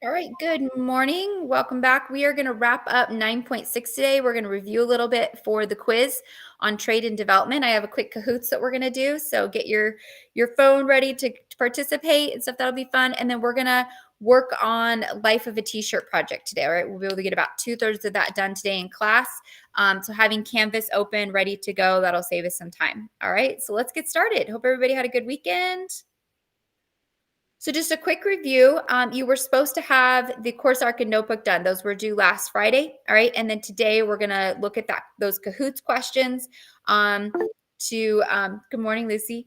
All right, good morning. Welcome back. We are going to wrap up 9.6 today. We're going to review a little bit for the quiz on trade and development. I have a quick Kahoots that we're going to do. So get your phone ready to participate and stuff. That'll be fun. And then we're going to work on life of a t-shirt project today. All right, we'll be able to get about 2/3 of that done today in class. So having Canvas open, ready to go, that'll save us some time. All right, so let's get started. Hope everybody had a good weekend. So just a quick review. You were supposed to have the course arc and notebook done. Those were due last Friday. All right. And then today we're going to look at those Kahoots questions. Good morning, Lucy.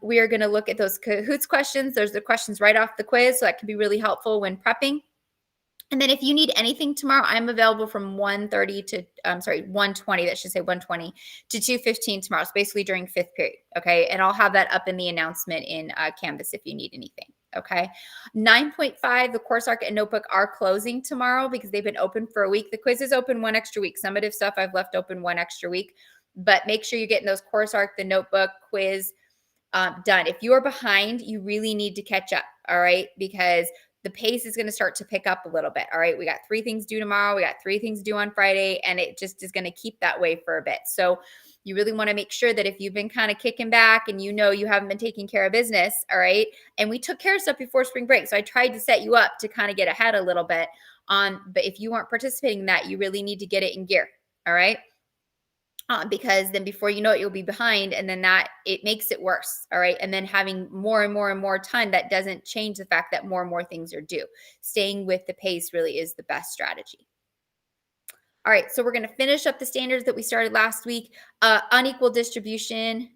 We are going to look at those Kahoots questions. There's the questions right off the quiz. So that can be really helpful when prepping. And then if you need anything tomorrow, I'm available from 1:30 to 1:20. That should say 1:20 to 2:15 tomorrow. So basically during fifth period. Okay. And I'll have that up in the announcement in Canvas if you need anything. Okay. 9.5, the course arc and notebook are closing tomorrow because they've been open for a week. The quiz is open one extra week. Summative stuff I've left open one extra week. But make sure you're getting those course arc, the notebook, quiz done. If you are behind, you really need to catch up. All right. Because the pace is going to start to pick up a little bit. All right. We got 3 things due tomorrow. We got 3 things due on Friday, and it just is going to keep that way for a bit. So you really want to make sure that if you've been kind of kicking back and you haven't been taking care of business, all right. And we took care of stuff before spring break. So I tried to set you up to kind of get ahead a little bit but if you weren't participating in that, you really need to get it in gear. All right. Because then before you know it, you'll be behind, and then it makes it worse. All right. And then having more and more and more time, that doesn't change the fact that more and more things are due. Staying with the pace really is the best strategy. All right. So we're going to finish up the standards that we started last week. Unequal distribution.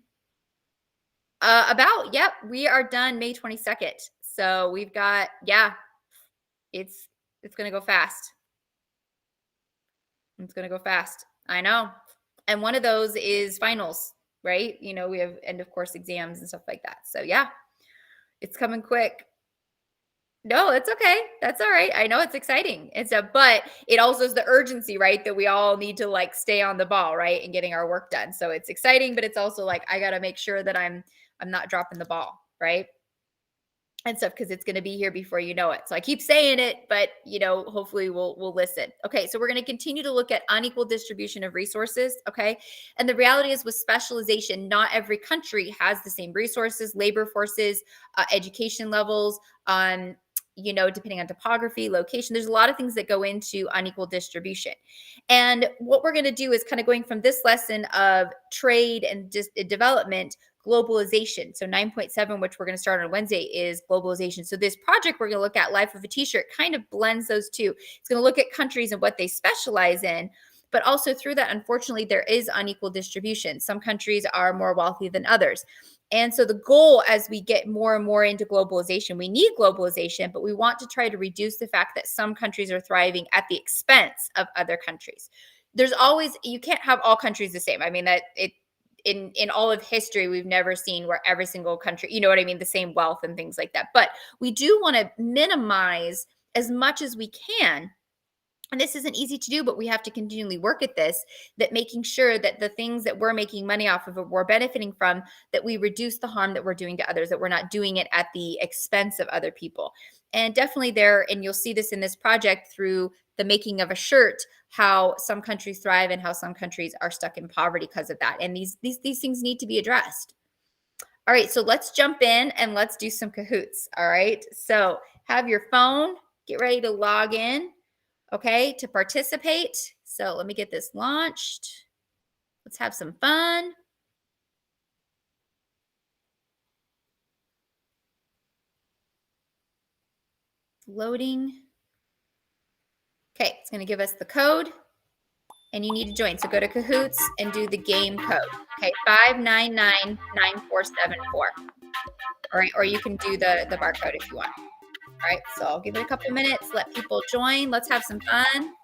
Yep, we are done May 22nd. So we've got, it's going to go fast. It's going to go fast. I know. And one of those is finals, right? We have end of course exams and stuff like that. So yeah, it's coming quick. No, it's okay. That's all right. I know it's exciting. But it also is the urgency, right? That we all need to stay on the ball, right? And getting our work done. So it's exciting, but it's also I got to make sure that I'm not dropping the ball, right? And stuff, because it's going to be here before you know it. So I keep saying it, but hopefully we'll listen. Okay, so we're going to continue to look at unequal distribution of resources. Okay, and the reality is with specialization, not every country has the same resources, labor forces, education levels, depending on topography, location. There's a lot of things that go into unequal distribution. And what we're going to do is kind of going from this lesson of trade and just development, globalization. So 9.7, which we're going to start on Wednesday, is globalization. So this project we're going to look at, Life of a T-shirt, kind of blends those two. It's going to look at countries and what they specialize in, but also through that, unfortunately, there is unequal distribution. Some countries are more wealthy than others. And so the goal, as we get more and more into globalization, we need globalization, but we want to try to reduce the fact that some countries are thriving at the expense of other countries. You can't have all countries the same. I mean, in all of history, we've never seen where every single country, the same wealth and things like that. But we do want to minimize as much as we can. And this isn't easy to do, but we have to continually work at this, that making sure that the things that we're making money off of, or we're benefiting from, that we reduce the harm that we're doing to others, that we're not doing it at the expense of other people. And definitely and you'll see this in this project through the making of a shirt, how some countries thrive and how some countries are stuck in poverty because of that. And these things need to be addressed. All right, so let's jump in and let's do some Kahoots. All right, so have your phone, get ready to log in, okay, to participate. So let me get this launched. Let's have some fun. Loading. Okay, it's going to give us the code, and you need to join. So go to Kahoots and do the game code. Okay, 5999474. All right, or you can do the barcode if you want. All right, so I'll give it a couple minutes, let people join. Let's have some fun.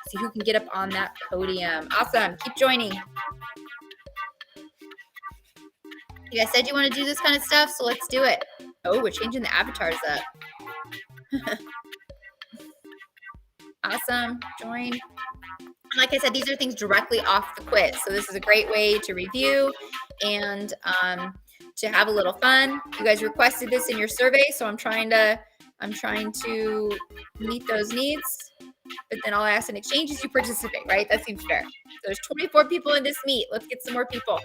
See who can get up on that podium. Awesome, keep joining. You guys said you want to do this kind of stuff, so let's do it. Oh, we're changing the avatars up. Awesome, join. Like I said, these are things directly off the quiz. So this is a great way to review and to have a little fun. You guys requested this in your survey, so I'm trying to I'm trying to meet those needs, but then all I ask in exchange is you participate, right? That seems fair. So there's 24 people in this meet. Let's get some more people.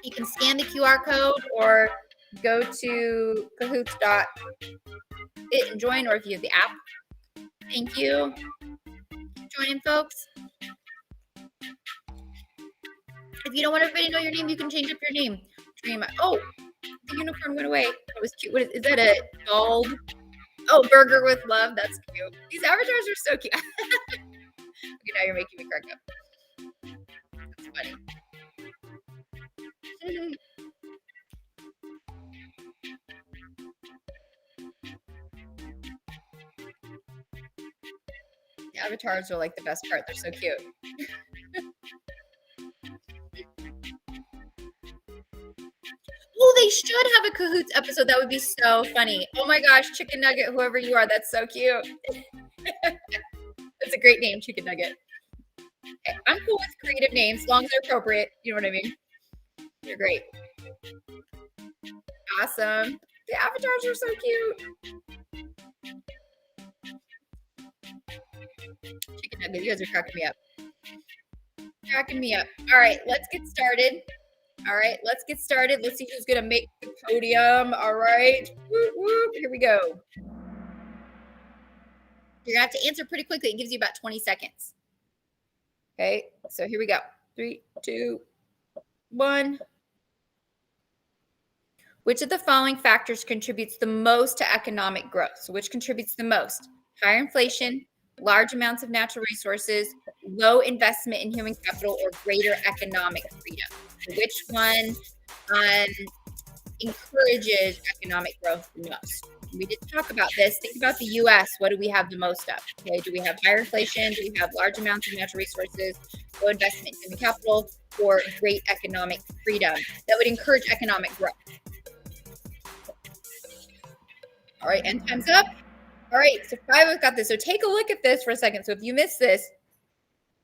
You can scan the QR code or go to kahoots.it and join, or if you have the app. Thank you. Join in, folks. If you don't want everybody to know your name, you can change up your name. Dream. Oh, the unicorn went away. That was cute. What is that? A bald? Oh, burger with love. That's cute. These avatars are so cute. Okay, now you're making me crack up. That's funny. The avatars are like the best part. They're so cute. Oh, they should have a Cahoots episode. That would be so funny. Oh my gosh, Chicken Nugget, whoever you are, that's so cute. That's a great name, Chicken Nugget. Okay, I'm cool with creative names as long as they're appropriate. You know what I mean? You're great. Awesome. The avatars are so cute. Chicken Nugget, you guys are cracking me up. Cracking me up. All right, let's get started. All right, let's get started. Let's see who's going to make the podium. All right. Whoop, whoop. Here we go. You're going to have to answer pretty quickly. It gives you about 20 seconds. Okay, so here we go. 3, 2, 1. Which of the following factors contributes the most to economic growth? So which contributes the most? Higher inflation, large amounts of natural resources, low investment in human capital, or greater economic freedom? So which one encourages economic growth the most? We did talk about this. Think about the U.S. What do we have the most of? Okay, do we have higher inflation? Do we have large amounts of natural resources, low investment in human capital, or great economic freedom that would encourage economic growth? All right, and time's up. All right, so 5 have got this. So take a look at this for a second. So if you missed this,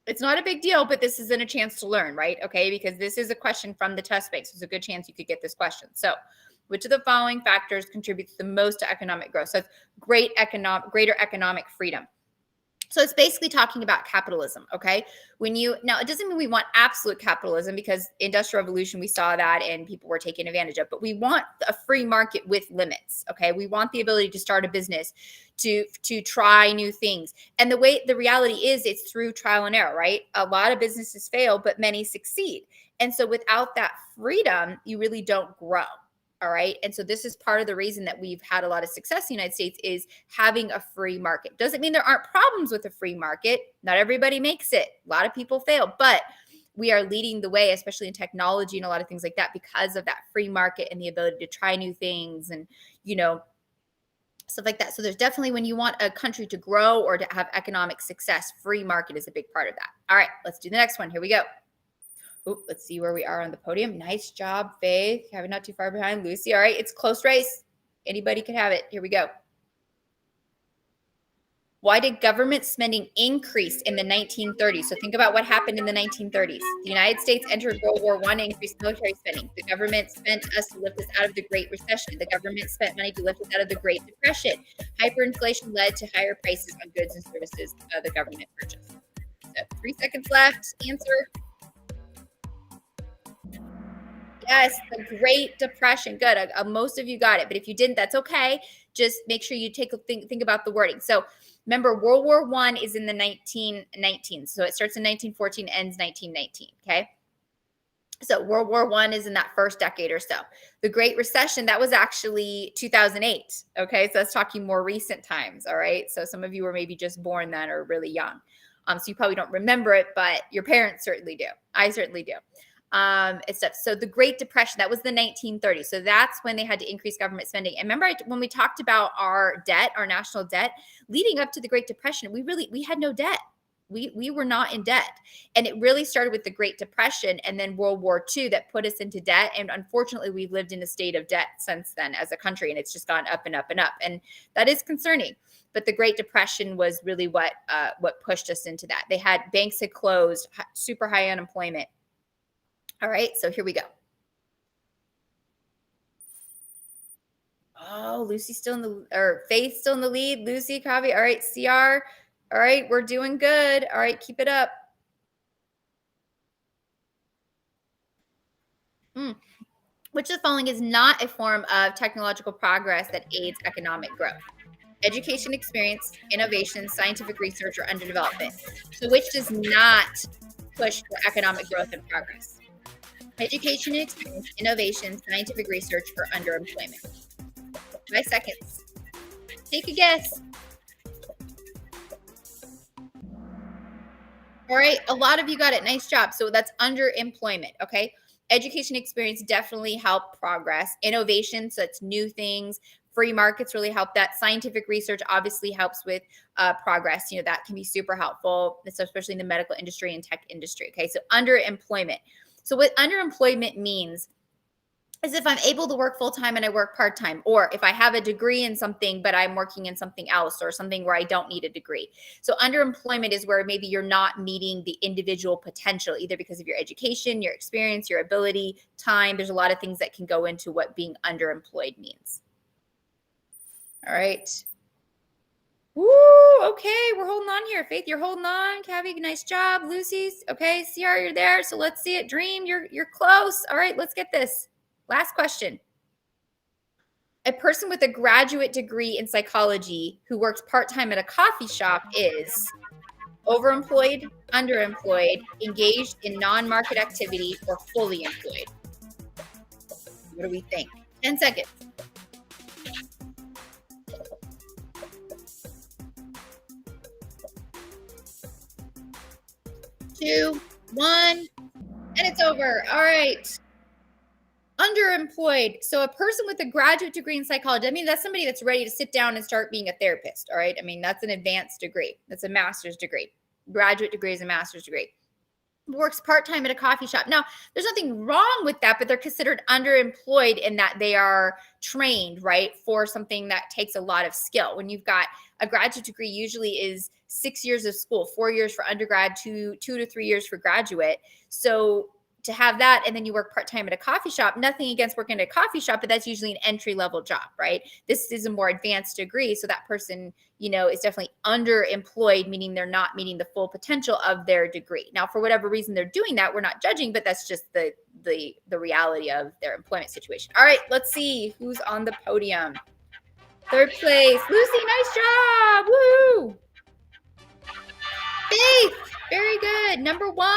it's not a big deal, but this isn't a chance to learn, right? Okay, because this is a question from the test bank. So it's a good chance you could get this question. So which of the following factors contributes the most to economic growth? So it's greater economic freedom. So it's basically talking about capitalism, okay? Now it doesn't mean we want absolute capitalism, because industrial revolution, we saw that and people were taken advantage of, but we want a free market with limits, okay? We want the ability to start a business, to try new things. And the reality is it's through trial and error, right? A lot of businesses fail, but many succeed. And so without that freedom, you really don't grow. All right. And so this is part of the reason that we've had a lot of success in the United States, is having a free market. Doesn't mean there aren't problems with a free market. Not everybody makes it. A lot of people fail, but we are leading the way, especially in technology and a lot of things like that, because of that free market and the ability to try new things and, stuff like that. So there's definitely, when you want a country to grow or to have economic success, free market is a big part of that. All right, let's do the next one. Here we go. Ooh, let's see where we are on the podium. Nice job, Faith. Having not too far behind Lucy. All right, it's close race. Anybody could have it. Here we go. Why did government spending increase in the 1930s? So think about what happened in the 1930s. The United States entered World War I and increased military spending. The government spent us to lift us out of the Great Recession. The government spent money to lift us out of the Great Depression. Hyperinflation led to higher prices on goods and services the government purchased. So 3 seconds left. Answer. Yes, the Great Depression. Good. Most of you got it, but if you didn't, that's okay. Just make sure you take a think about the wording. So remember, World War I is in the 1919. So it starts in 1914, ends 1919. Okay. So World War I is in that first decade or so. The Great Recession, that was actually 2008. Okay. So that's talking more recent times. All right. So some of you were maybe just born then or really young. So you probably don't remember it, but your parents certainly do. I certainly do. It's stuff. So the Great Depression, that was the 1930s. So that's when they had to increase government spending. And remember when we talked about our debt, our national debt, leading up to the Great Depression, we had no debt. We were not in debt. And it really started with the Great Depression and then World War II that put us into debt. And unfortunately, we've lived in a state of debt since then as a country, and it's just gone up and up and up. And that is concerning. But the Great Depression was really what pushed us into that. Banks had closed, super high unemployment. All right, so here we go. Oh, Lucy's still in or Faith's still in the lead. Lucy, Kavi. All right, CR. All right, we're doing good. All right, keep it up. Which of the following is not a form of technological progress that aids economic growth? Education, experience, innovation, scientific research, or under development. So which does not push for economic growth and progress? Education and experience, innovation, scientific research, or underemployment. 5 seconds. Take a guess. All right, a lot of you got it. Nice job. So that's underemployment, okay? Education experience definitely help progress. Innovation, so it's new things. Free markets really help that. Scientific research obviously helps with progress. You know, that can be super helpful, especially in the medical industry and tech industry, okay? So underemployment. So what underemployment means is if I'm able to work full time and I work part time, or if I have a degree in something, but I'm working in something else or something where I don't need a degree. So, underemployment is where maybe you're not meeting the individual potential, either because of your education, your experience, your ability, time. There's a lot of things that can go into what being underemployed means. All right. Woo, okay, we're holding on here. Faith, you're holding on. Cavi, nice job. Lucy's okay. CR, you're there. So let's see it. Dream, you're close. All right, let's get this. Last question. A person with a graduate degree in psychology who works part-time at a coffee shop is overemployed, underemployed, engaged in non-market activity, or fully employed. What do we think? 10 seconds. 2, 1, and it's over. All right. Underemployed. So a person with a graduate degree in psychology, I mean, that's somebody that's ready to sit down and start being a therapist. All right. I mean, that's an advanced degree. That's a master's degree. Graduate degree is a master's degree. Works part-time at a coffee shop. Now, there's nothing wrong with that, but they're considered underemployed in that they are trained, right, for something that takes a lot of skill. When you've got a graduate degree, usually is 6 years of school, 4 years for undergrad, 2 to 3 years for graduate. So to have that and then you work part-time at a coffee shop, nothing against working at a coffee shop, but that's usually an entry-level job, right? This is a more advanced degree. So that person, you know, is definitely underemployed, meaning they're not meeting the full potential of their degree. Now, for whatever reason they're doing that, we're not judging, but that's just the reality of their employment situation. All right, let's see who's on the podium. Third place, Lucy, nice job. Woo! Faith, very good. Number 1.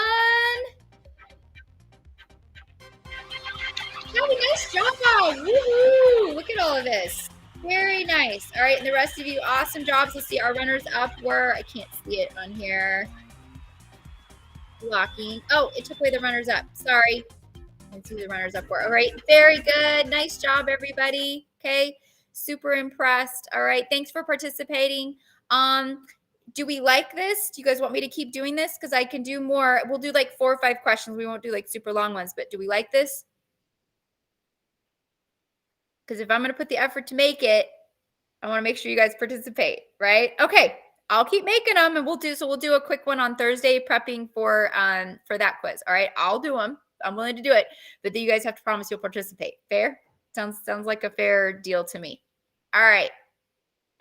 Kelly, nice job. Woohoo! Look at all of this. Very nice. All right, and the rest of you, awesome jobs. Let's see, our runners up were, I can't see it on here. Blocking. Oh, it took away the runners up. Sorry. I can see who the runners up were. All right, very good. Nice job, everybody. Okay, super impressed. All right, thanks for participating. Do we like this? Do you guys want me to keep doing this? Because I can do more. We'll do like 4 or 5 questions. We won't do like super long ones, but do we like this? Because if I'm going to put the effort to make it, I want to make sure you guys participate, right? Okay, I'll keep making them, and we'll do a quick one on Thursday, prepping for that quiz. All right, I'll do them. I'm willing to do it, but then you guys have to promise you'll participate. Fair? Sounds like a fair deal to me. All right.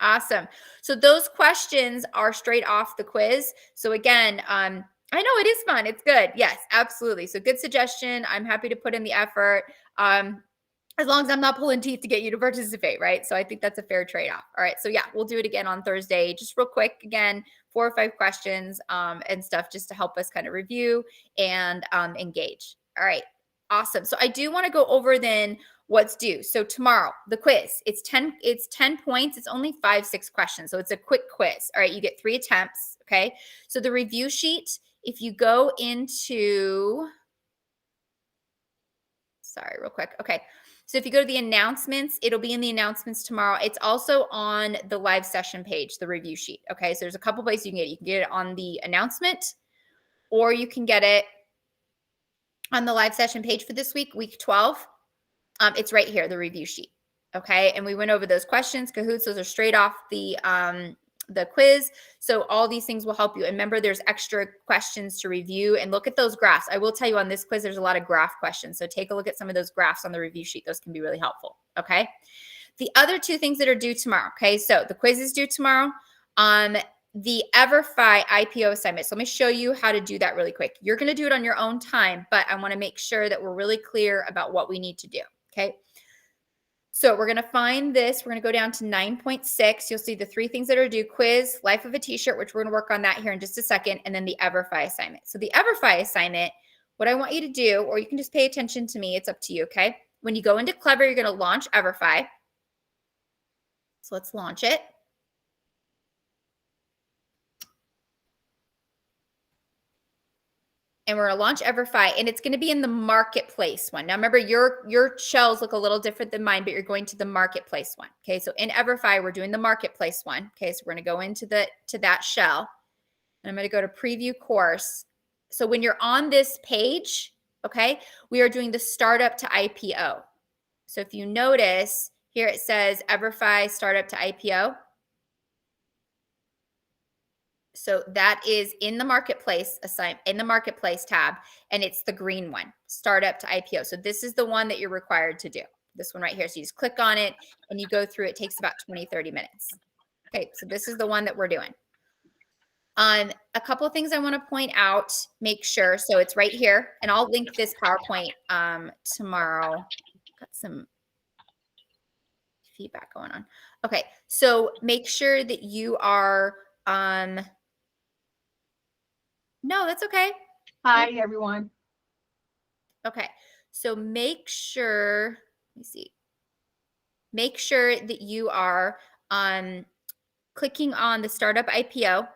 Awesome. So those questions are straight off the quiz. So again, I know it is fun. It's good. Yes, absolutely. So good suggestion. I'm happy to put in the effort. As long as I'm not pulling teeth to get you to participate, right? So I think that's a fair trade-off. All right. So yeah, we'll do it again on Thursday. Just real quick, again, 4 or 5 questions and stuff just to help us kind of review and engage. All right. Awesome. So I do want to go over then what's due. So tomorrow, the quiz, it's 10 points. It's only 5, 6 questions. So it's a quick quiz. All right. You get 3 attempts. Okay. So the review sheet, if you go into, sorry, real quick. Okay. So if you go to the announcements, it'll be in the announcements tomorrow. It's also on the live session page, the review sheet. Okay. So there's a couple places you can get it. You can get it on the announcement, or you can get it on the live session page for this week, week 12. It's right here, the review sheet. Okay. And we went over those questions, Cahoots. Those are straight off the quiz. So all these things will help you. And remember, there's extra questions to review and look at those graphs. I will tell you on this quiz, there's a lot of graph questions. So take a look at some of those graphs on the review sheet. Those can be really helpful. Okay. The other two things that are due tomorrow, okay? So the quiz is due tomorrow. The EverFi IPO assignment. So let me show you how to do that really quick. You're going to do it on your own time, but I want to make sure that we're really clear about what we need to do, okay? So we're going to find this. We're going to go down to 9.6. You'll see the three things that are due: quiz, life of a t-shirt, which we're going to work on that here in just a second, and then the EverFi assignment. So the EverFi assignment, what I want you to do, or you can just pay attention to me, it's up to you, okay? When you go into Clever, you're going to launch EverFi. So let's launch it. And we're going to launch EverFi, and it's going to be in the marketplace one. Now, remember, your shells look a little different than mine, but you're going to the marketplace one. Okay, so in EverFi, we're doing the marketplace one. Okay, so we're going to go into that shell, and I'm going to go to preview course. So when you're on this page, okay, we are doing the startup to IPO. So if you notice here, it says EverFi startup to IPO. So that is in the marketplace tab, and it's the green one, startup to IPO. So this is the one that you're required to do. This one right here. So you just click on it and you go through. It takes about 20, 30 minutes. Okay, so this is the one that we're doing. A couple of things I want to point out, make sure. So it's right here, and I'll link this PowerPoint tomorrow. Got some feedback going on. Okay, so make sure that you are no, that's okay. Hi, everyone. Okay, so make sure, let me see. Make sure that you are clicking on the startup IPO.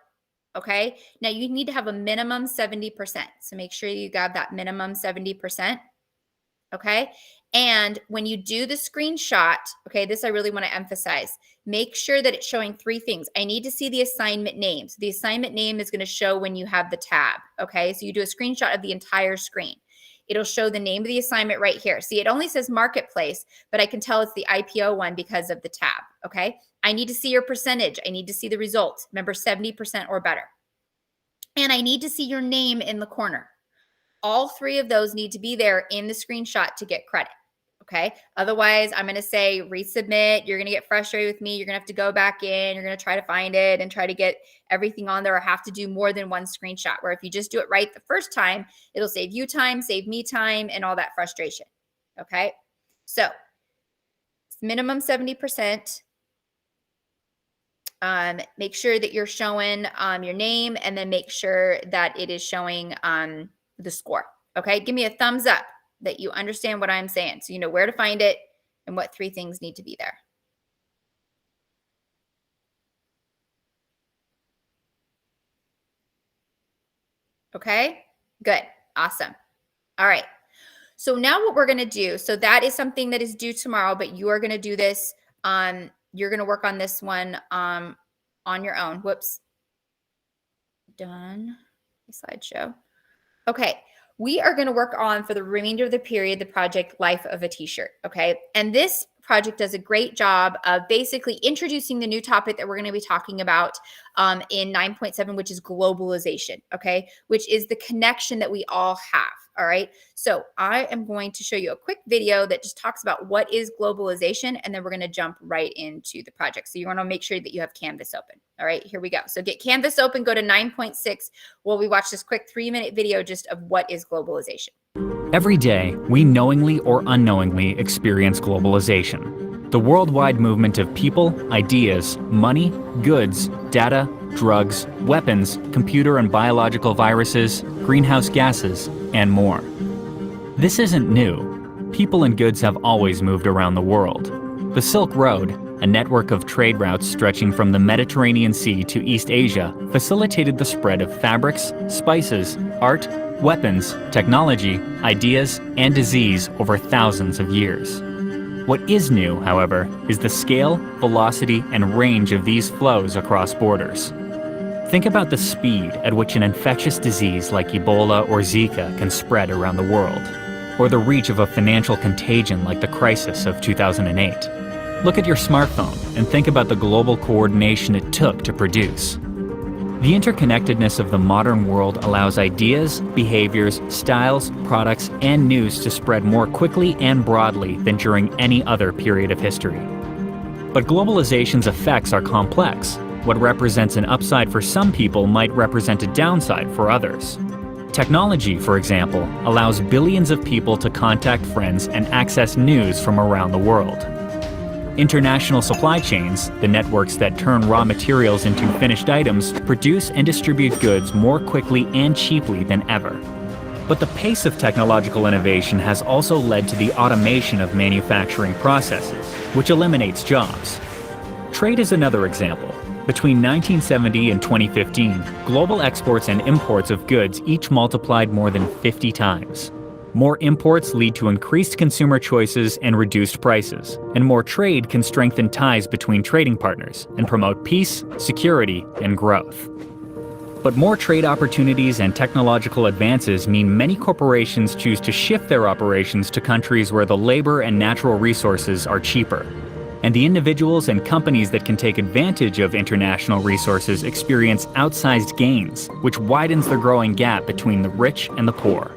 Okay, now you need to have a minimum 70%. So make sure you got that minimum 70%. Okay, and when you do the screenshot, okay, this I really want to emphasize. Make sure that it's showing three things. I need to see the assignment name. So the assignment name is going to show when you have the tab. Okay, so you do a screenshot of the entire screen. It'll show the name of the assignment right here. See, it only says marketplace, but I can tell it's the IPO one because of the tab. Okay, I need to see your percentage. I need to see the results. Remember, 70% or better. And I need to see your name in the corner. All three of those need to be there in the screenshot to get credit. Okay. Otherwise, I'm going to say resubmit. You're going to get frustrated with me. You're going to have to go back in. You're going to try to find it and try to get everything on there, or have to do more than one screenshot, where if you just do it right the first time, it'll save you time, save me time, and all that frustration. Okay. So minimum 70%. Make sure that you're showing your name, and then make sure that it is showing the score. Okay. Give me a thumbs up that you understand what I'm saying, so you know where to find it and what three things need to be there. Okay, good, awesome. All right, so now what we're going to do, so that is something that is due tomorrow, but you are going to do this you're going to work on this one on your own. Whoops, done slideshow. Okay, we are going to work on, for the remainder of the period, the project Life of a T-shirt. Okay, and this project does a great job of basically introducing the new topic that we're going to be talking about in 9.7, which is globalization. Okay, which is the connection that we all have. All right, so I am going to show you a quick video that just talks about what is globalization, and then we're going to jump right into the project. So you want to make sure that you have Canvas open. All right, here we go. So get Canvas open, go to 9.6 while we watch this quick 3-minute video just of what is globalization. Every day, we knowingly or unknowingly experience globalization, the worldwide movement of people, ideas, money, goods, data, drugs, weapons, computer and biological viruses, greenhouse gases, and more. This isn't new. People and goods have always moved around the world. The Silk Road, a network of trade routes stretching from the Mediterranean Sea to East Asia, facilitated the spread of fabrics, spices, art, weapons, technology, ideas, and disease over thousands of years. What is new, however, is the scale, velocity, and range of these flows across borders. Think about the speed at which an infectious disease like Ebola or Zika can spread around the world, or the reach of a financial contagion like the crisis of 2008. Look at your smartphone and think about the global coordination it took to produce. The interconnectedness of the modern world allows ideas, behaviors, styles, products, and news to spread more quickly and broadly than during any other period of history. But globalization's effects are complex. What represents an upside for some people might represent a downside for others. Technology, for example, allows billions of people to contact friends and access news from around the world. International supply chains, the networks that turn raw materials into finished items, produce and distribute goods more quickly and cheaply than ever. But the pace of technological innovation has also led to the automation of manufacturing processes, which eliminates jobs. Trade is another example. Between 1970 and 2015, global exports and imports of goods each multiplied more than 50 times. More imports lead to increased consumer choices and reduced prices, and more trade can strengthen ties between trading partners and promote peace, security, and growth. But more trade opportunities and technological advances mean many corporations choose to shift their operations to countries where the labor and natural resources are cheaper. And the individuals and companies that can take advantage of international resources experience outsized gains, which widens the growing gap between the rich and the poor.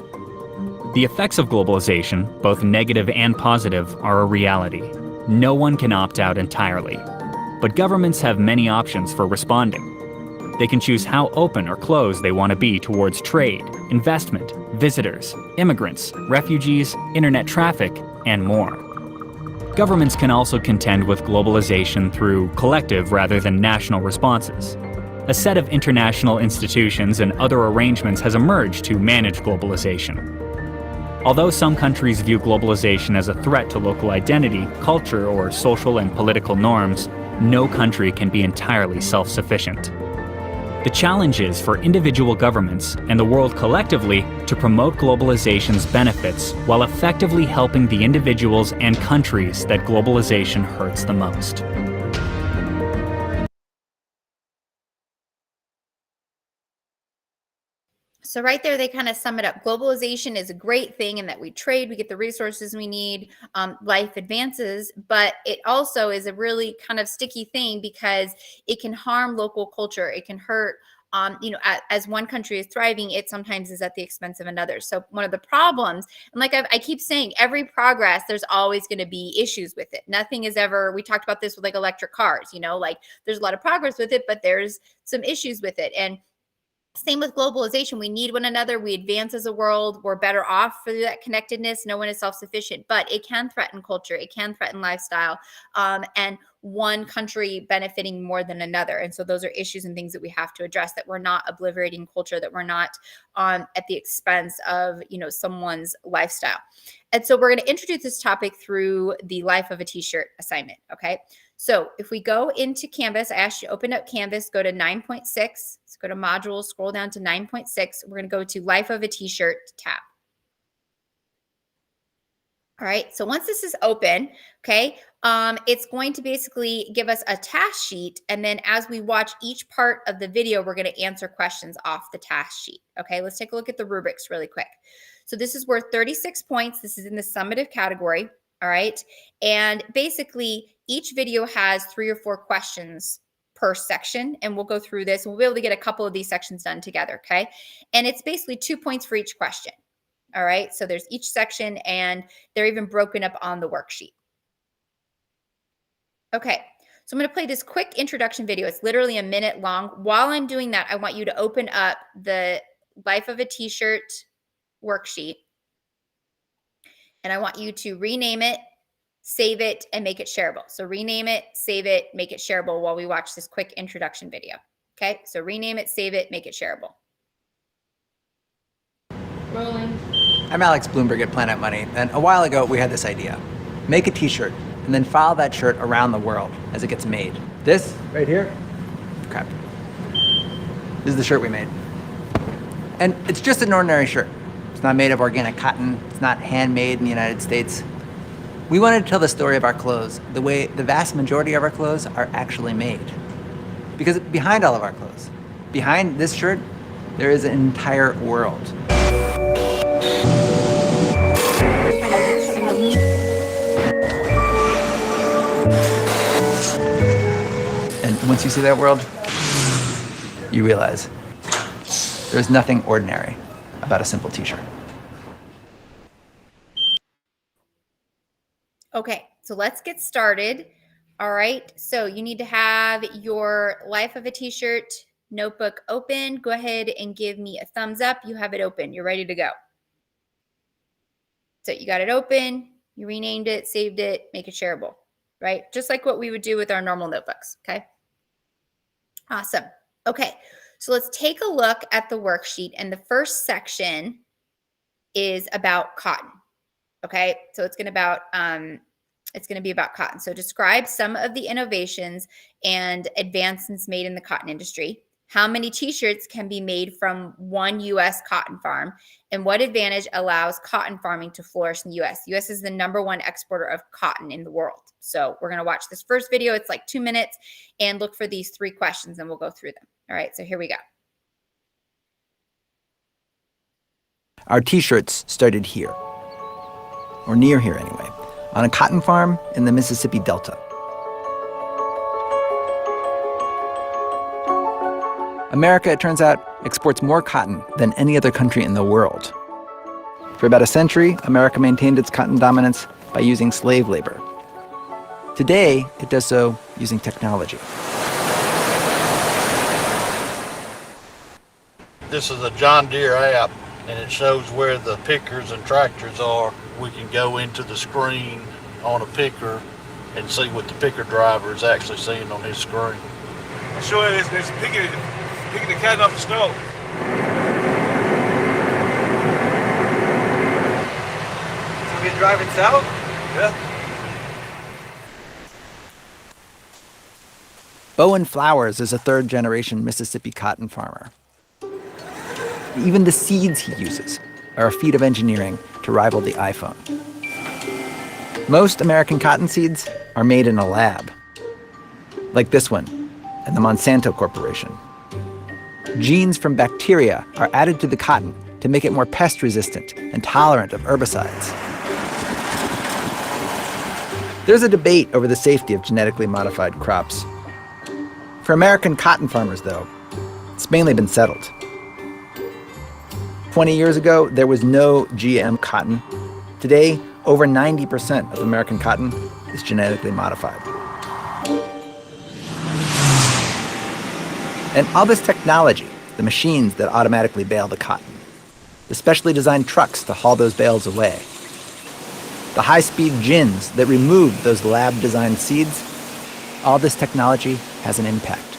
The effects of globalization, both negative and positive, are a reality. No one can opt out entirely. But governments have many options for responding. They can choose how open or closed they want to be towards trade, investment, visitors, immigrants, refugees, internet traffic, and more. Governments can also contend with globalization through collective rather than national responses. A set of international institutions and other arrangements has emerged to manage globalization. Although some countries view globalization as a threat to local identity, culture, or social and political norms, no country can be entirely self-sufficient. The challenge is for individual governments and the world collectively to promote globalization's benefits while effectively helping the individuals and countries that globalization hurts the most. So right there, they kind of sum it up. Globalization is a great thing in that we trade, we get the resources we need, life advances, but it also is a really kind of sticky thing because it can harm local culture. It can hurt, as one country is thriving, it sometimes is at the expense of another. So one of the problems, and like I keep saying, every progress, there's always going to be issues with it. Nothing is ever, we talked about this with like electric cars, like there's a lot of progress with it, but there's some issues with it. And same with globalization. We need one another. We advance as a world. We're better off for that connectedness. No one is self-sufficient, but it can threaten culture. It can threaten lifestyle, and one country benefiting more than another. And so those are issues and things that we have to address, that we're not obliterating culture, that we're not at the expense of, someone's lifestyle. And so we're going to introduce this topic through the Life of a T-shirt assignment. Okay. So if we go into Canvas, I asked you to open up Canvas, go to 9.6. Let's go to modules, scroll down to 9.6. We're going to go to Life of a T-shirt tab. All right. So once this is open, okay, it's going to basically give us a task sheet. And then as we watch each part of the video, we're going to answer questions off the task sheet. Okay. Let's take a look at the rubrics really quick. So this is worth 36 points. This is in the summative category. All right. And basically each video has 3 or 4 questions per section. And we'll go through this and we'll be able to get a couple of these sections done together. Okay. And it's basically 2 points for each question. All right. So there's each section and they're even broken up on the worksheet. Okay. So I'm going to play this quick introduction video. It's literally a minute long. While I'm doing that, I want you to open up the Life of a T-shirt worksheet. And I want you to rename it, save it, and make it shareable. So rename it, save it, make it shareable while we watch this quick introduction video. Okay, so rename it, save it, make it shareable. Rolling. I'm Alex Bloomberg at Planet Money, and a while ago we had this idea. Make a t-shirt, and then follow that shirt around the world as it gets made. This, right here, crap. This is the shirt we made. And it's just an ordinary shirt. It's not made of organic cotton. It's not handmade in the United States. We wanted to tell the story of our clothes the way the vast majority of our clothes are actually made. Because behind all of our clothes, behind this shirt, there is an entire world. And once you see that world, you realize there's nothing ordinary about a simple t-shirt. Okay, so let's get started. All right, so you need to have your Life of a T-shirt notebook open. Go ahead and give me a thumbs up. You have it open. You're ready to go. So you got it open, you renamed it, saved it, make it shareable, right? Just like what we would do with our normal notebooks, okay? Awesome. Okay, so let's take a look at the worksheet, and the first section is about cotton. Okay, so it's going to be about cotton. So describe some of the innovations and advancements made in the cotton industry. How many T-shirts can be made from one U.S. cotton farm, and what advantage allows cotton farming to flourish in the U.S.? The U.S. is the #1 exporter of cotton in the world. So we're going to watch this first video. It's like 2 minutes, and look for these 3 questions, and we'll go through them. All right, so here we go. Our T-shirts started here, or near here anyway, on a cotton farm in the Mississippi Delta. America, it turns out, exports more cotton than any other country in the world. For about a century, America maintained its cotton dominance by using slave labor. Today, it does so using technology. This is a John Deere app, and it shows where the pickers and tractors are. We can go into the screen on a picker and see what the picker driver is actually seeing on his screen. I'm sure it's picking the cotton off the snow. So we're driving south? Yeah. Bowen Flowers is a third-generation Mississippi cotton farmer. Even the seeds he uses are a feat of engineering to rival the iPhone. Most American cotton seeds are made in a lab, like this one and the Monsanto Corporation. Genes from bacteria are added to the cotton to make it more pest-resistant and tolerant of herbicides. There's a debate over the safety of genetically modified crops. For American cotton farmers, though, it's mainly been settled. 20 years ago, there was no GM cotton. Today, over 90% of American cotton is genetically modified. And all this technology, the machines that automatically bale the cotton, the specially designed trucks to haul those bales away, the high-speed gins that remove those lab-designed seeds, all this technology has an impact.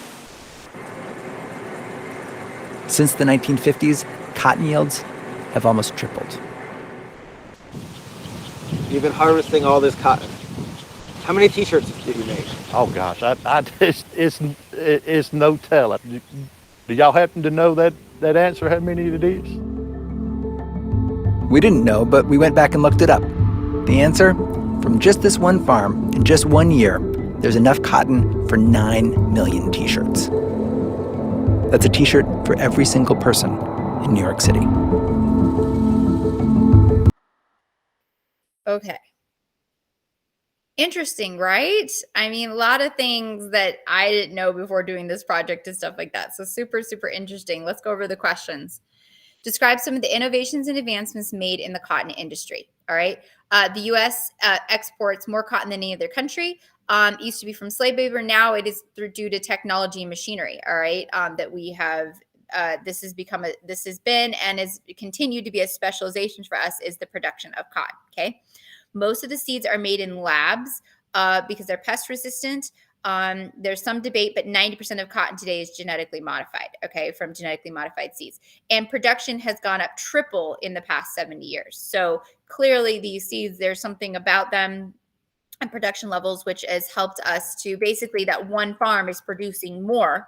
Since the 1950s, cotton yields have almost tripled. You've been harvesting all this cotton. How many T-shirts did you make? Oh gosh, it's no telling. Do y'all happen to know that answer, how many it is? We didn't know, but we went back and looked it up. The answer? From just this one farm, in just 1 year, there's enough cotton for 9 million T-shirts. That's a T-shirt for every single person in New York City. Okay. Interesting, right? I mean, a lot of things that I didn't know before doing this project and stuff like that. So super, super interesting. Let's go over the questions. Describe some of the innovations and advancements made in the cotton industry. All right. The U.S. Exports more cotton than any other country. It used to be from slave labor. Now it is due to technology and machinery. All right. That we have. This has been and is continued to be a specialization for us is the production of cotton. Okay. Most of the seeds are made in labs because they're pest resistant. There's some debate, but 90% of cotton today is genetically modified, okay, from genetically modified seeds. And production has gone up triple in the past 70 years. So clearly these seeds, there's something about them and production levels, which has helped us to basically that one farm is producing more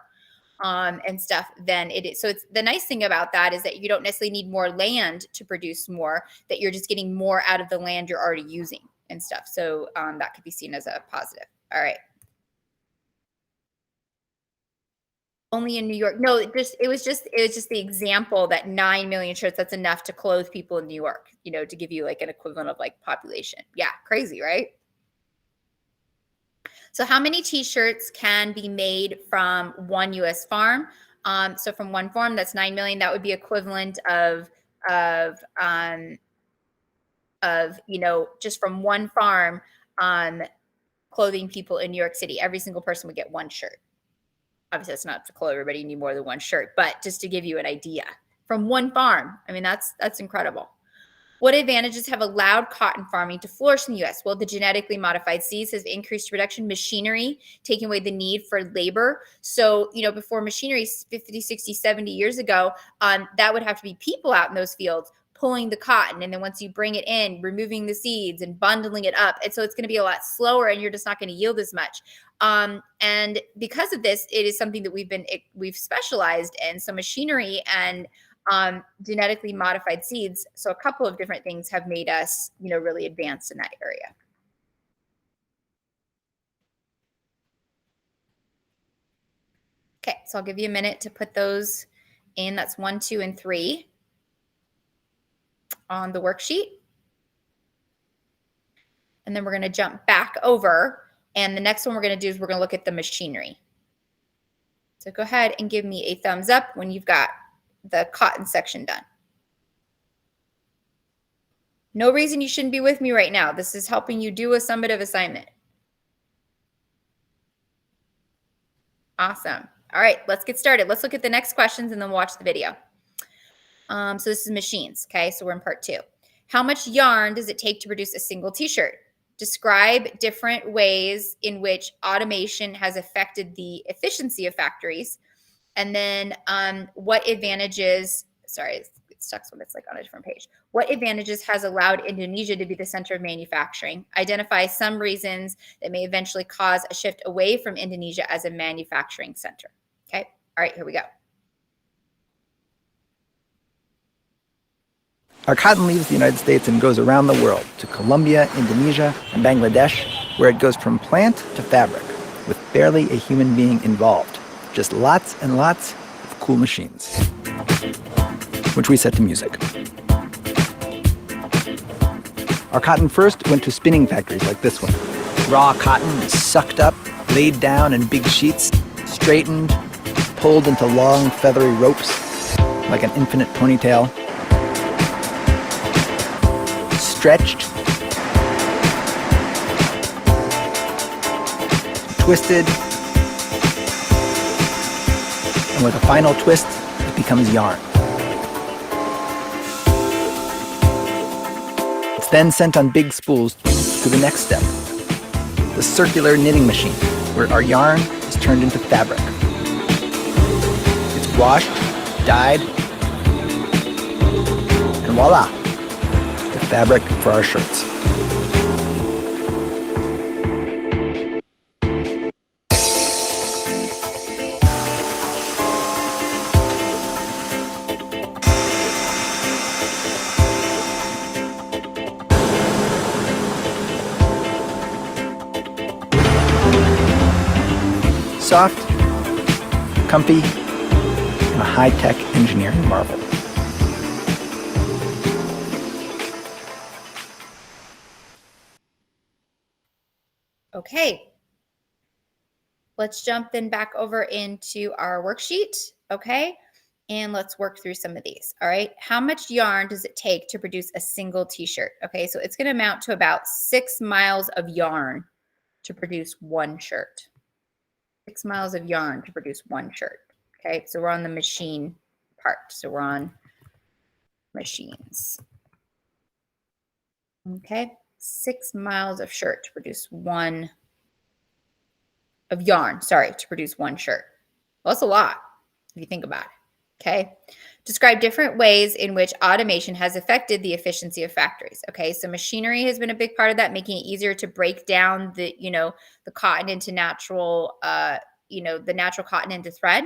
and stuff than it is. So it's the nice thing about that is that you don't necessarily need more land to produce more, that you're just getting more out of the land you're already using and stuff. So that could be seen as a positive. All right. Only in New York. No, it was just the example that 9 million shirts, that's enough to clothe people in New York, you know, to give you like an equivalent of like population. Yeah, crazy, right? So how many T-shirts can be made from one U.S. farm? So from one farm, that's 9 million. That would be equivalent of you know, just from one farm, clothing people in New York City. Every single person would get one shirt. Obviously, that's not to clothe everybody. You need more than one shirt, but just to give you an idea from one farm. I mean, that's incredible. What advantages have allowed cotton farming to flourish in the U.S.? Well, the genetically modified seeds has increased production, machinery, taking away the need for labor. So, before machinery 50, 60, 70 years ago, that would have to be people out in those fields pulling the cotton. And then once you bring it in, removing the seeds and bundling it up. And so it's going to be a lot slower and you're just not going to yield as much. And because of this, it is something that we've specialized in. So machinery and genetically modified seeds. So a couple of different things have made us, really advanced in that area. Okay, so I'll give you a minute to put those in. That's 1, 2, and 3 on the worksheet. And then we're going to jump back over. And the next one we're going to do is we're going to look at the machinery. So go ahead and give me a thumbs up when you've got the cotton section done. No reason you shouldn't be with me right now. This is helping you do a summative assignment. Awesome. All right, let's get started. Let's look at the next questions and then watch the video. So this is machines, okay? So we're in part 2. How much yarn does it take to produce a single t-shirt? Describe different ways in which automation has affected the efficiency of factories. And then what advantages, sorry, it sucks when it's like on a different page. What advantages has allowed Indonesia to be the center of manufacturing? Identify some reasons that may eventually cause a shift away from Indonesia as a manufacturing center. Okay, all right, here we go. Our cotton leaves the United States and goes around the world to Colombia, Indonesia, and Bangladesh, where it goes from plant to fabric, with barely a human being involved. Just lots and lots of cool machines, which we set to music. Our cotton first went to spinning factories like this one. Raw cotton is sucked up, laid down in big sheets, straightened, pulled into long feathery ropes like an infinite ponytail, stretched, twisted, and with a final twist, it becomes yarn. It's then sent on big spools to the next step, the circular knitting machine, where our yarn is turned into fabric. It's washed, dyed, and voila, the fabric for our shirts. Soft, comfy, and a high-tech engineering marvel. Okay, let's jump then back over into our worksheet, okay? And let's work through some of these, all right? How much yarn does it take to produce a single t-shirt? Okay, so it's gonna amount to about 6 miles of yarn to produce one shirt. 6 miles of yarn to produce one shirt, okay? So we're on the machine part, so we're on machines. Okay, 6 miles of shirt to produce one of yarn, sorry, to produce one shirt. Well, that's a lot if you think about it. Okay. Describe different ways in which automation has affected the efficiency of factories. Okay. So machinery has been a big part of that, making it easier to break down the, the cotton into natural, the natural cotton into thread.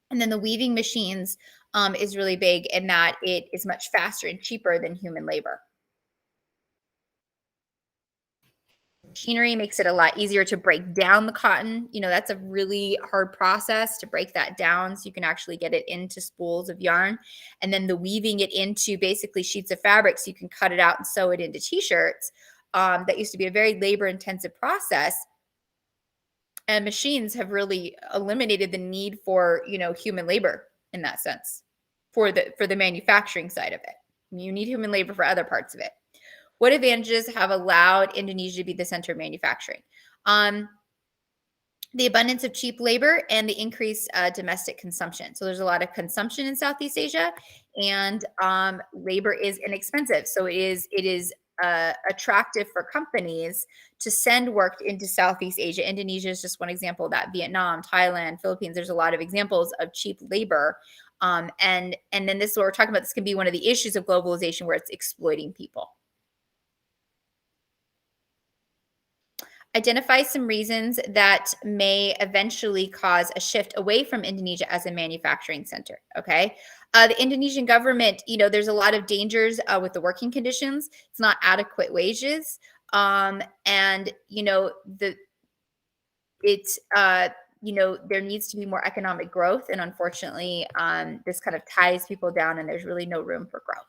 And then the weaving machines is really big in that it is much faster and cheaper than human labor. Machinery makes it a lot easier to break down the cotton. That's a really hard process to break that down so you can actually get it into spools of yarn. And then the weaving it into basically sheets of fabric so you can cut it out and sew it into t-shirts. That used to be a very labor-intensive process. And machines have really eliminated the need for, human labor in that sense for the manufacturing side of it. You need human labor for other parts of it. What advantages have allowed Indonesia to be the center of manufacturing? The abundance of cheap labor and the increased domestic consumption. So there's a lot of consumption in Southeast Asia, and labor is inexpensive. So it is attractive for companies to send work into Southeast Asia. Indonesia is just one example of that. Vietnam, Thailand, Philippines. There's a lot of examples of cheap labor. And then this is what we're talking about. This can be one of the issues of globalization, where it's exploiting people. Identify some reasons that may eventually cause a shift away from Indonesia as a manufacturing center, okay? The Indonesian government, there's a lot of dangers with the working conditions. It's not adequate wages. There needs to be more economic growth. And unfortunately, this kind of ties people down, and there's really no room for growth.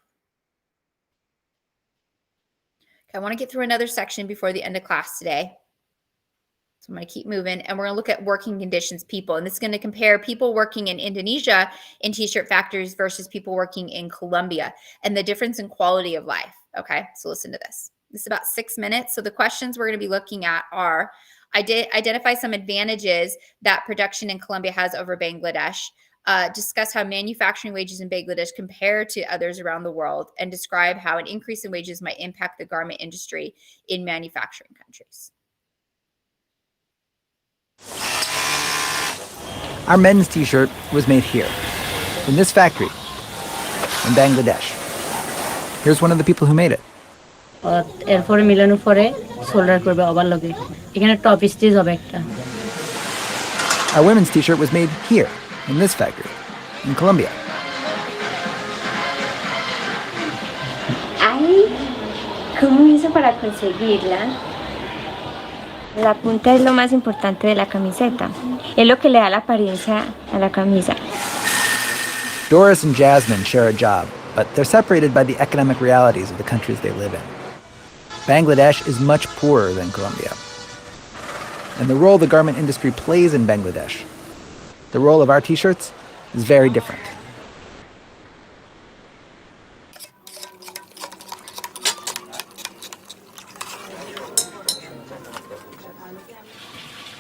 Okay, I want to get through another section before the end of class today. So I'm going to keep moving, and we're going to look at working conditions, people. And this is going to compare people working in Indonesia in T-shirt factories versus people working in Colombia, and the difference in quality of life. Okay, so listen to this. This is about 6 minutes. So the questions we're going to be looking at are, identify some advantages that production in Colombia has over Bangladesh. Discuss how manufacturing wages in Bangladesh compare to others around the world, and describe how an increase in wages might impact the garment industry in manufacturing countries. Our men's T-shirt was made here, in this factory, in Bangladesh. Here's one of the people who made it. এরপরে মিলানোর পরে solder করবে আবার লগে এখানে top stitch হবে একটা Our women's T-shirt was made here, in this factory, in Colombia. Ahí comienzo para conseguirla. La punta es lo más importante de la camiseta. Es lo que le da la apariencia a la camisa. Doris and Jasmine share a job, but they're separated by the economic realities of the countries they live in. Bangladesh is much poorer than Colombia. And the role the garment industry plays in Bangladesh, the role of our T-shirts, is very different.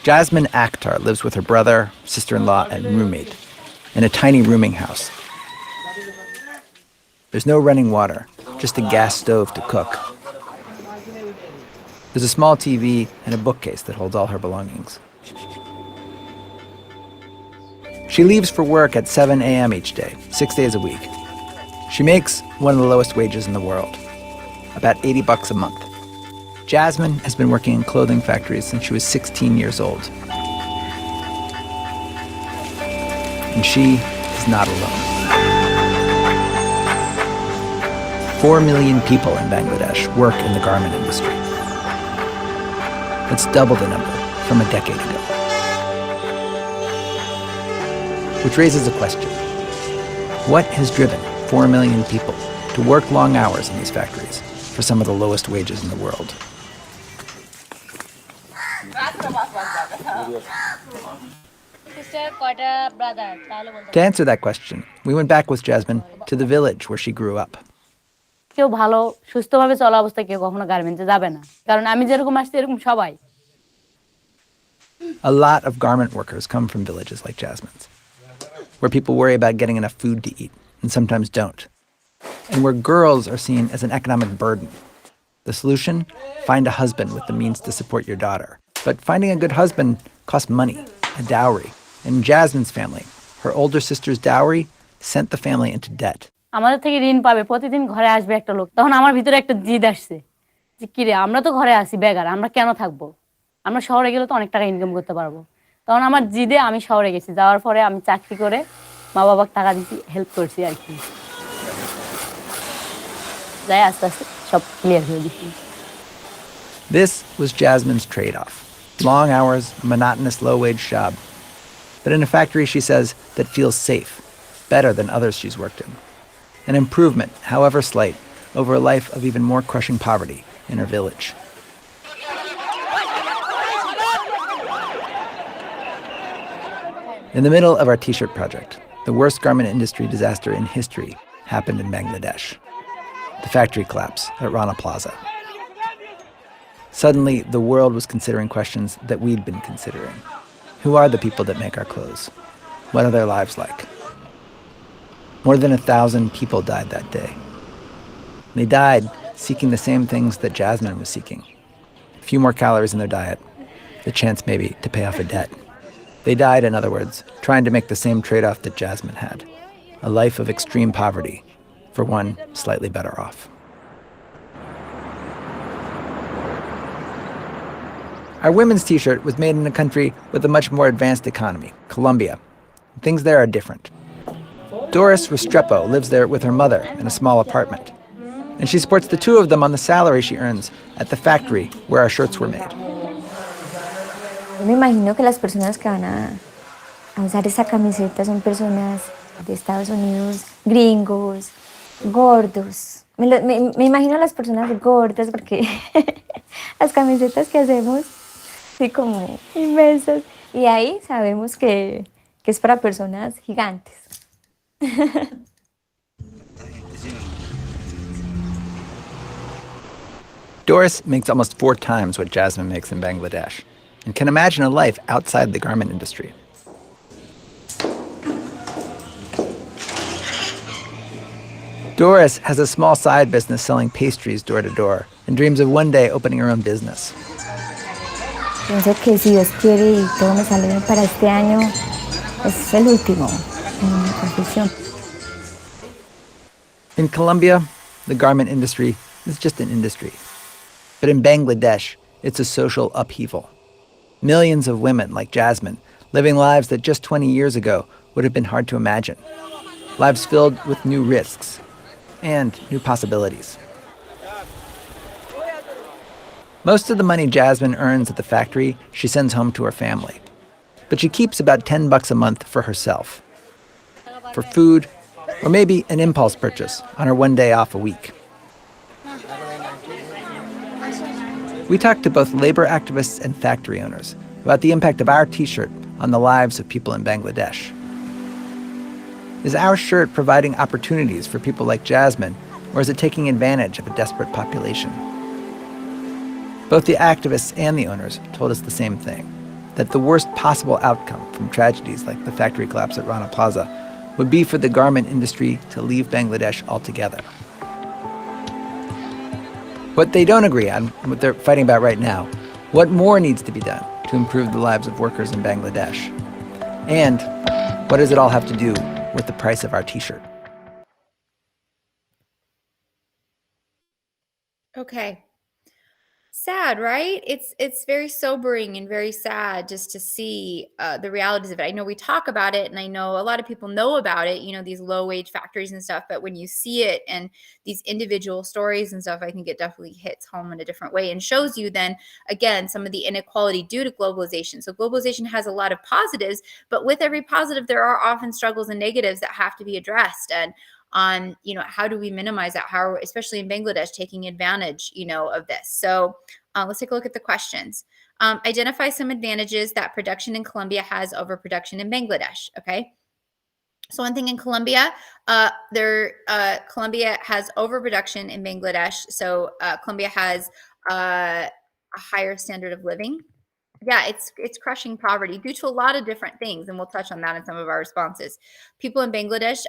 Jasmine Akhtar lives with her brother, sister-in-law, and roommate in a tiny rooming house. There's no running water, just a gas stove to cook. There's a small TV and a bookcase that holds all her belongings. She leaves for work at 7 a.m. each day, 6 days a week. She makes one of the lowest wages in the world, about $80 a month. Jasmine has been working in clothing factories since she was 16 years old. And she is not alone. 4 million people in Bangladesh work in the garment industry. That's double the number from a decade ago. Which raises a question. What has driven 4 million people to work long hours in these factories for some of the lowest wages in the world? To answer that question, we went back with Jasmine to the village where she grew up. কেউ ভালো সুস্থভাবে চলা অবস্থায় কেউ কখনো গার্মেন্টসে যাবে না কারণ আমি যেরকম আসছি এরকম সবাই A lot of garment workers come from villages like Jasmine's, where people worry about getting enough food to eat and sometimes don't, and where girls are seen as an economic burden. The solution? Find a husband with the means to support your daughter. But finding a good husband costs money, a dowry. In Jasmine's family, her older sister's dowry sent the family into debt. আমাদের থেকে ঋণ পাবে প্রতিদিন ঘরে আসবে একটা লোক তখন আমার ভিতরে একটা জিদ আসছে যে কি রে আমরা তো ঘরে আসি বেকার আমরা কেন থাকবো আমরা শহরে গেলে তো অনেক টাকা ইনকাম করতে পারবো তখন আমার জিদে আমি শহরে গেছি যাওয়ার পরে আমি চাকরি করে মা বাবাকে টাকা দিছি হেল্প করছি আর কি যাই আস্তে আস্তে সব ক্লিয়ার হয়ে দিচ্ছি This was Jasmine's trade-off. Long hours, monotonous low-wage job. But in a factory, she says, that feels safe, better than others she's worked in. An improvement, however slight, over a life of even more crushing poverty in her village. In the middle of our T-shirt project, the worst garment industry disaster in history happened in Bangladesh. The factory collapse at Rana Plaza. Suddenly, the world was considering questions that we'd been considering. Who are the people that make our clothes? What are their lives like? More than 1,000 people died that day. They died seeking the same things that Jasmine was seeking. A few more calories in their diet, the chance maybe to pay off a debt. They died, in other words, trying to make the same trade-off that Jasmine had. A life of extreme poverty for one slightly better off. Our women's t-shirt was made in a country with a much more advanced economy, Colombia. Things there are different. Doris Restrepo lives there with her mother in a small apartment. And she supports the two of them on the salary she earns at the factory where our shirts were made. Yo me imagino que las personas que van a usar esa camiseta son personas de Estados Unidos, gringos, gordos. Me imagino a las personas gordas porque las camisetas que hacemos, sí, como inmensas. Y ahí sabemos que es para personas gigantes. Doris makes almost 4 times what Jasmine makes in Bangladesh and can imagine a life outside the garment industry. Doris has a small side business selling pastries door to door and dreams of one day opening her own business. Pienso que si Dios quiere y todo me sale bien para este año, es el último en mi profesión. In Colombia, the garment industry is just an industry. But in Bangladesh, it's a social upheaval. Millions of women like Jasmine living lives that just 20 years ago would have been hard to imagine. Lives filled with new risks and new possibilities. Most of the money Jasmine earns at the factory, she sends home to her family. But she keeps about $10 a month for herself, for food, or maybe an impulse purchase on her one day off a week. We talked to both labor activists and factory owners about the impact of our t-shirt on the lives of people in Bangladesh. Is our shirt providing opportunities for people like Jasmine, or is it taking advantage of a desperate population? Both the activists and the owners told us the same thing, that the worst possible outcome from tragedies like the factory collapse at Rana Plaza would be for the garment industry to leave Bangladesh altogether. What they don't agree on, what they're fighting about right now, what more needs to be done to improve the lives of workers in Bangladesh? And what does it all have to do with the price of our t-shirt? Okay. Sad, right? It's very sobering and very sad just to see the realities of it. I know we talk about it, and I know a lot of people know about it, these low wage factories and stuff, but when you see it and these individual stories and stuff, I think it definitely hits home in a different way and shows you then, again, some of the inequality due to globalization. So globalization has a lot of positives, but with every positive, there are often struggles and negatives that have to be addressed. And on, how do we minimize that? How, especially in Bangladesh, taking advantage, of this. So let's take a look at the questions. Identify some advantages that production in Colombia has over production in Bangladesh. Okay. So one thing in Colombia, Colombia has overproduction in Bangladesh. So Colombia has a higher standard of living. Yeah, it's crushing poverty due to a lot of different things, and we'll touch on that in some of our responses. People in Bangladesh,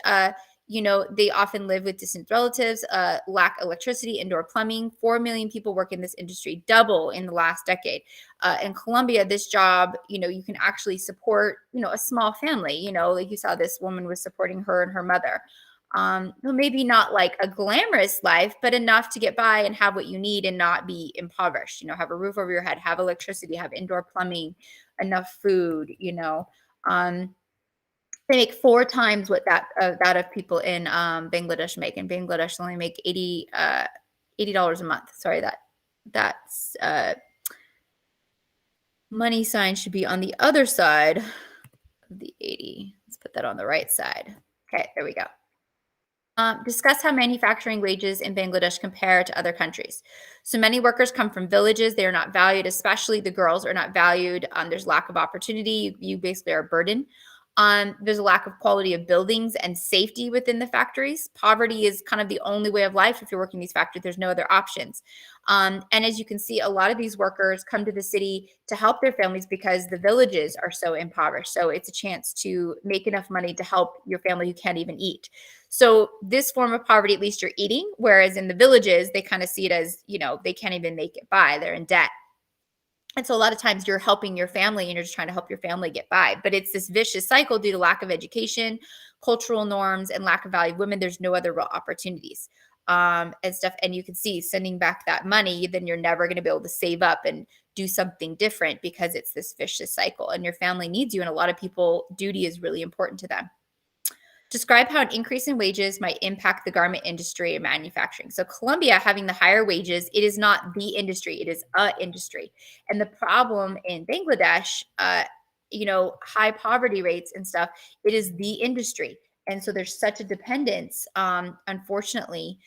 they often live with distant relatives, lack electricity, indoor plumbing. 4 million people work in this industry, double in the last decade. In Colombia, this job, you can actually support, a small family. Like you saw, this woman was supporting her and her mother. Maybe not like a glamorous life, but enough to get by and have what you need and not be impoverished. Have a roof over your head, have electricity, have indoor plumbing, enough food. They make 4 times what that of people in Bangladesh make. In Bangladesh, they only make $80 a month. Sorry, that's money sign should be on the other side of the 80. Let's put that on the right side. Okay, there we go. Discuss how manufacturing wages in Bangladesh compare to other countries. So many workers come from villages. They are not valued, especially the girls are not valued. There's lack of opportunity. You basically are a burden. There's a lack of quality of buildings and safety within the factories. Poverty is kind of the only way of life. If you're working in these factories, there's no other options. And as you can see, a lot of these workers come to the city to help their families because the villages are so impoverished. So it's a chance to make enough money to help your family who can't even eat. So this form of poverty, at least you're eating, whereas in the villages, they kind of see it as, they can't even make it by. They're in debt. And so a lot of times you're helping your family and you're just trying to help your family get by. But it's this vicious cycle due to lack of education, cultural norms, and lack of value of women. There's no other real opportunities and stuff. And you can see sending back that money, then you're never going to be able to save up and do something different because it's this vicious cycle. And your family needs you. And a lot of people, duty is really important to them. Describe how an increase in wages might impact the garment industry and manufacturing. So Colombia having the higher wages, it is not the industry, it is a industry. And the problem in Bangladesh, high poverty rates and stuff, it is the industry. And so there's such a dependence. Unfortunately,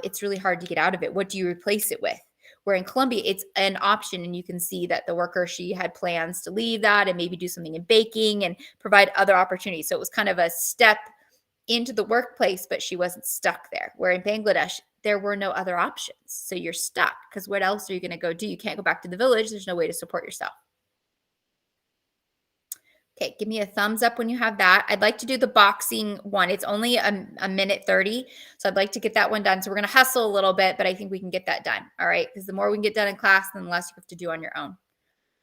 it's really hard to get out of it. What do you replace it with? Where in Colombia, it's an option. And you can see that the worker, she had plans to leave that and maybe do something in baking and provide other opportunities. So it was kind of a step into the workplace, but she wasn't stuck there. Where in Bangladesh, there were no other options. So you're stuck because what else are you going to go do? You can't go back to the village. There's no way to support yourself. Okay, give me a thumbs up when you have that. I'd like to do the boxing one. It's only a minute 30. So I'd like to get that one done. So we're going to hustle a little bit, but I think we can get that done. All right. Because the more we can get done in class, then the less you have to do on your own.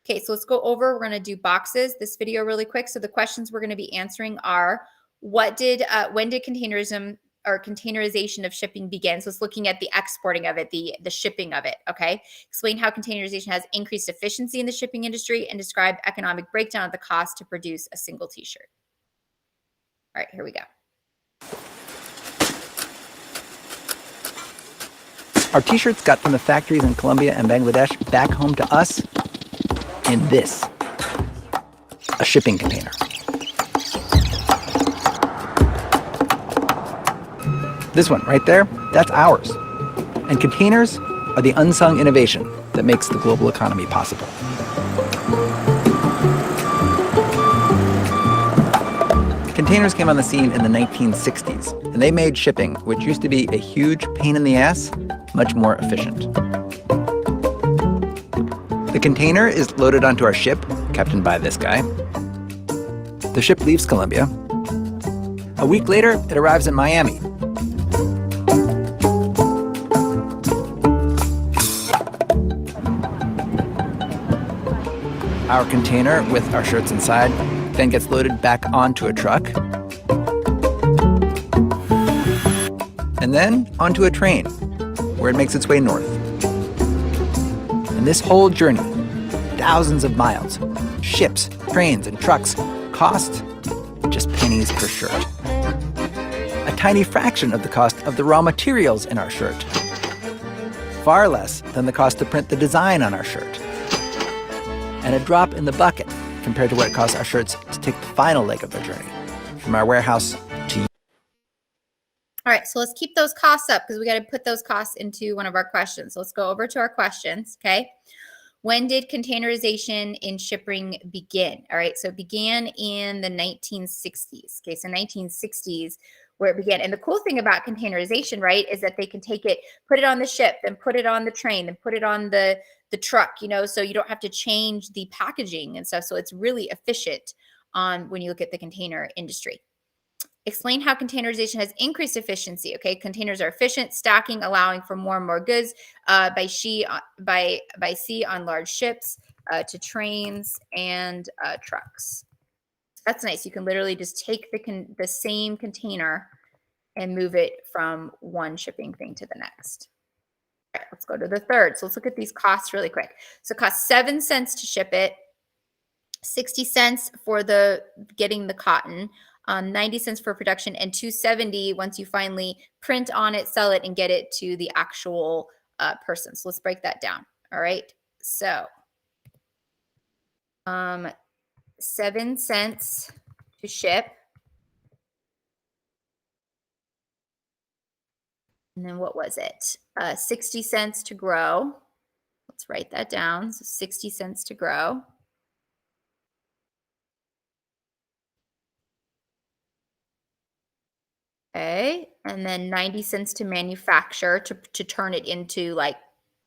Okay, so let's go over. We're going to do boxes, this video really quick. So the questions we're going to be answering are, when did containerization of shipping begin? So it's looking at the exporting of it, the shipping of it, okay? Explain how containerization has increased efficiency in the shipping industry and describe economic breakdown of the cost to produce a single t-shirt. All right, here we go. Our t-shirts got from the factories in Colombia and Bangladesh back home to us in this, a shipping container. This one right there, that's ours. And containers are the unsung innovation that makes the global economy possible. Containers came on the scene in the 1960s, and they made shipping, which used to be a huge pain in the ass, much more efficient. The container is loaded onto our ship, captained by this guy. The ship leaves Colombia. A week later, it arrives in Miami. Our container with our shirts inside then gets loaded back onto a truck. And then onto a train, where it makes its way north. And this whole journey, thousands of miles, ships, trains, and trucks, cost just pennies per shirt. A tiny fraction of the cost of the raw materials in our shirt. Far less than the cost to print the design on our shirt. And a drop in the bucket compared to what it costs our shirts to take the final leg of their journey, from our warehouse to you. All right, so let's keep those costs up because we got to put those costs into one of our questions. So let's go over to our questions, okay? When did containerization in shipping begin? All right, so it began in the 1960s. Okay, so 1960s where it began. And the cool thing about containerization, right, is that they can take it, put it on the ship, then put it on the train, then put it on the truck, so you don't have to change the packaging and stuff. So it's really efficient when you look at the container industry. Explain how containerization has increased efficiency. Okay, containers are efficient, stacking, allowing for more and more goods by sea on large ships to trains and trucks. That's nice. You can literally just take the same container and move it from one shipping thing to the next. All right, let's go to the third. So let's look at these costs really quick. So it costs 7 cents to ship it, 60 cents for getting the cotton, 90 cents for production, and $2.70 once you finally print on it, sell it, and get it to the actual person. So let's break that down. All right. So 7 cents to ship. And then what was it? 60 cents to grow. Let's write that down. So 60 cents to grow. Okay. And then 90 cents to manufacture to turn it into like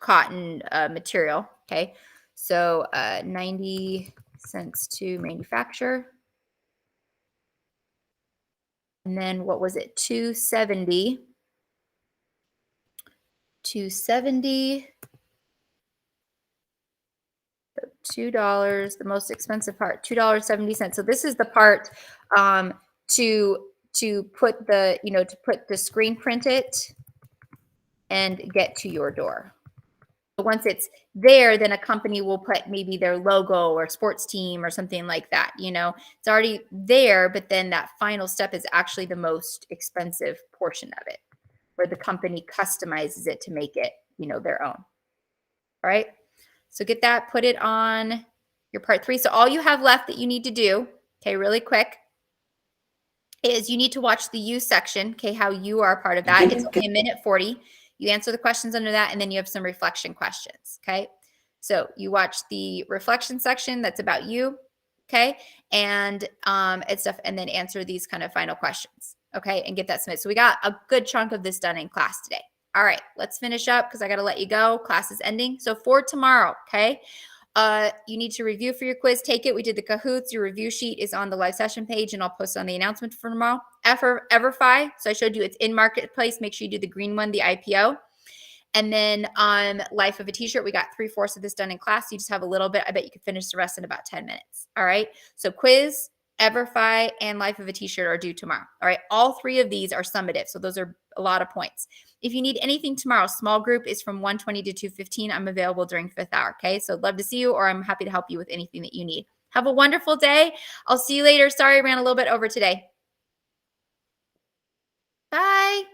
cotton material. Okay. So 90 cents to manufacture. And then what was it? 270. 270. $2, the most expensive part, $2.70. So this is the part to put the, to put the screen print it and get to your door. But once it's there, then a company will put maybe their logo or sports team or something like that. It's already there, but then that final step is actually the most expensive portion of it, where the company customizes it to make it, their own. All right. So get that, put it on your part 3. So all you have left that you need to do, okay, really quick, is you need to watch the you section, okay, how you are a part of that. It's only 1:40. You answer the questions under that, and then you have some reflection questions, okay? So you watch the reflection section that's about you, okay, and stuff, and then answer these kind of final questions, okay, and get that submitted. So we got a good chunk of this done in class today. All right, let's finish up because I got to let you go. Class is ending. So for tomorrow, okay, you need to review for your quiz. Take it. We did the Kahoots. Your review sheet is on the live session page, and I'll post on the announcement for tomorrow. Everfi. So I showed you it's in Marketplace. Make sure you do the green one, the IPO. And then on Life of a T-shirt, we got 3/4 of this done in class. You just have a little bit. I bet you could finish the rest in about 10 minutes. All right. So quiz, Everfi, and Life of a T-shirt are due tomorrow. All right. All 3 of these are summative. So those are a lot of points. If you need anything tomorrow, small group is from 1:20 to 2:15. I'm available during 5th hour. Okay. So I'd love to see you, or I'm happy to help you with anything that you need. Have a wonderful day. I'll see you later. Sorry, I ran a little bit over today. Bye.